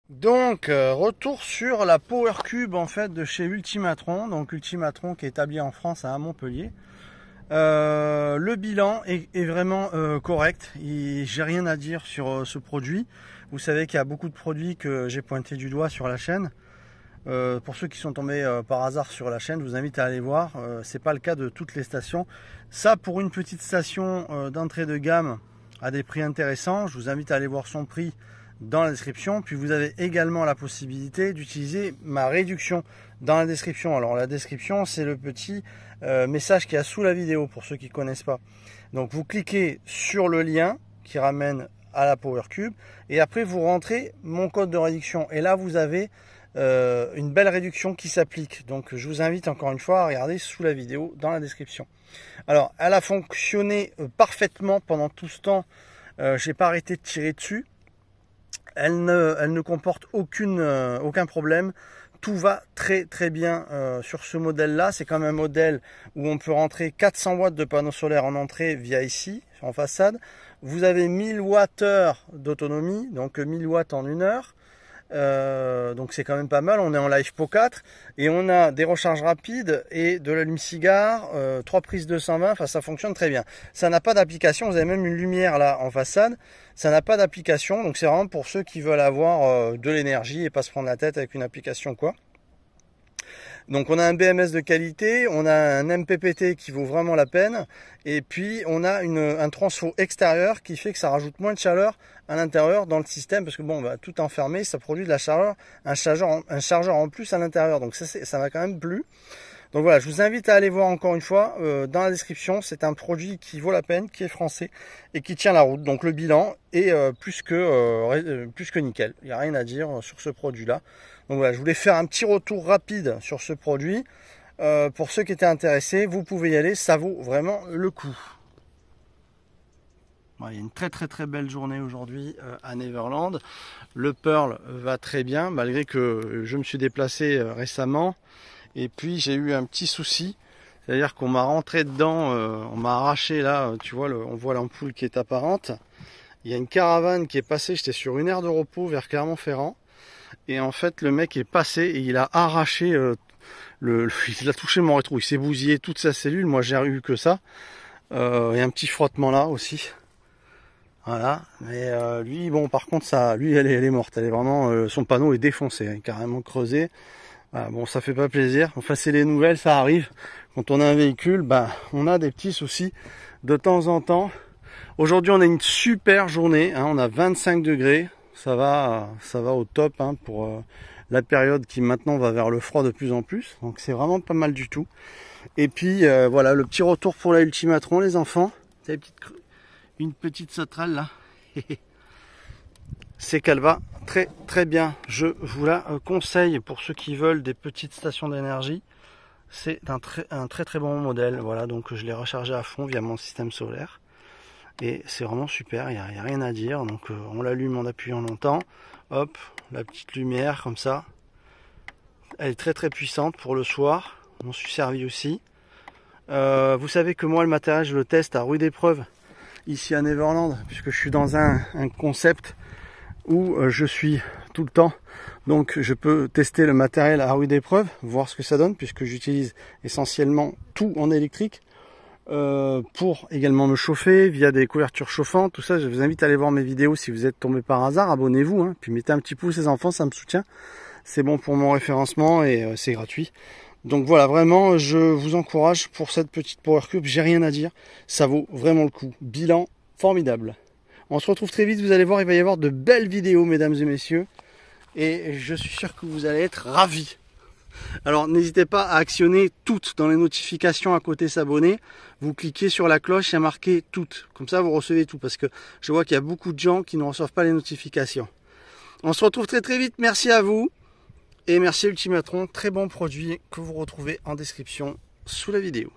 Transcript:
Donc, retour sur la Power Cube en fait de chez Ultimatron. Donc Ultimatron qui est établi en France à Montpellier. Le bilan est vraiment correct. J'ai rien à dire sur ce produit. Vous savez qu'il y a beaucoup de produits que j'ai pointés du doigt sur la chaîne. Pour ceux qui sont tombés par hasard sur la chaîne, je vous invite à aller voir. C'est pas le cas de toutes les stations. Ça, pour une petite station d'entrée de gamme à des prix intéressants, je vous invite à aller voir son prix dans la description. Puis vous avez également la possibilité d'utiliser ma réduction dans la description. Alors la description, c'est le petit message qu'il y a sous la vidéo pour ceux qui ne connaissent pas. Donc vous cliquez sur le lien qui ramène à la Power Cube et après vous rentrez mon code de réduction et là vous avez une belle réduction qui s'applique. Donc je vous invite encore une fois à regarder sous la vidéo dans la description. Alors elle a fonctionné parfaitement pendant tout ce temps. J'ai pas arrêté de tirer dessus. Elle ne comporte aucun problème. Tout va très bien sur ce modèle là. C'est quand même un modèle où on peut rentrer 400 watts de panneaux solaires en entrée via ici en façade. Vous avez 1000 Wh d'autonomie, donc 1000 watts en 1 heure. Donc c'est quand même pas mal. On est en LiFePO 4 et on a des recharges rapides et de l'allume-cigare, 3 prises 220. Enfin, ça fonctionne très bien. Ça n'a pas d'application. Vous avez même une lumière là en façade. Ça n'a pas d'application. Donc c'est vraiment pour ceux qui veulent avoir de l'énergie et pas se prendre la tête avec une application quoi. Donc on a un BMS de qualité, on a un MPPT qui vaut vraiment la peine, et puis on a un transfo extérieur qui fait que ça rajoute moins de chaleur à l'intérieur dans le système, parce que bon, bah, tout enfermé, ça produit de la chaleur, un chargeur en plus à l'intérieur, donc ça m'a quand même plu. Donc voilà, je vous invite à aller voir encore une fois dans la description. C'est un produit qui vaut la peine, qui est français et qui tient la route. Donc le bilan est plus que nickel. Il n'y a rien à dire sur ce produit-là. Donc voilà, je voulais faire un petit retour rapide sur ce produit. Pour ceux qui étaient intéressés, vous pouvez y aller. Ça vaut vraiment le coup. Bon, il y a une très belle journée aujourd'hui à Neverland. Le Pearl va très bien, malgré que je me suis déplacé récemment. Et puis j'ai eu un petit souci, c'est-à-dire qu'on m'a rentré dedans, on m'a arraché là, tu vois, on voit l'ampoule qui est apparente. Il y a une caravane qui est passée, j'étais sur une aire de repos vers Clermont-Ferrand. Et en fait le mec est passé et il a arraché, il a touché mon rétro, il s'est bousillé toute sa cellule, moi j'ai eu que ça. Il y a un petit frottement là aussi. Voilà, mais lui, bon par contre, lui elle est morte, elle est vraiment, son panneau est défoncé, hein, carrément creusé. Ah, bon, ça fait pas plaisir. Enfin, c'est les nouvelles, ça arrive. Quand on a un véhicule, bah, on a des petits soucis de temps en temps. Aujourd'hui, on a une super journée. Hein, on a 25 degrés. Ça va au top hein, pour la période qui maintenant va vers le froid de plus en plus. Donc, c'est vraiment pas mal du tout. Et puis, voilà, le petit retour pour la Ultimatron, les enfants. C'est une petite sauterelle là. C'est qu'elle va très bien. Je vous la conseille pour ceux qui veulent des petites stations d'énergie. C'est un très bon modèle. Voilà, donc je l'ai rechargé à fond via mon système solaire. Et c'est vraiment super, il n'y a rien à dire. Donc on l'allume en appuyant longtemps. Hop, la petite lumière comme ça. Elle est très puissante pour le soir. Je m'en suis servi aussi. Vous savez que moi le matériel je le teste à rude épreuve ici à Neverland, puisque je suis dans un concept où je suis tout le temps, donc je peux tester le matériel à rude épreuve, voir ce que ça donne, puisque j'utilise essentiellement tout en électrique pour également me chauffer via des couvertures chauffantes, tout ça. Je vous invite à aller voir mes vidéos si vous êtes tombé par hasard, abonnez-vous, hein, puis mettez un petit pouce les enfants, ça me soutient, c'est bon pour mon référencement et c'est gratuit. Donc voilà, vraiment je vous encourage pour cette petite Power Cube, j'ai rien à dire, ça vaut vraiment le coup, bilan formidable. On se retrouve très vite, vous allez voir, il va y avoir de belles vidéos, mesdames et messieurs. Et je suis sûr que vous allez être ravis. Alors n'hésitez pas à actionner toutes dans les notifications à côté s'abonner. Vous cliquez sur la cloche, il y a marqué toutes. Comme ça vous recevez tout, parce que je vois qu'il y a beaucoup de gens qui ne reçoivent pas les notifications. On se retrouve très vite, merci à vous. Et merci Ultimatron, très bon produit que vous retrouvez en description sous la vidéo.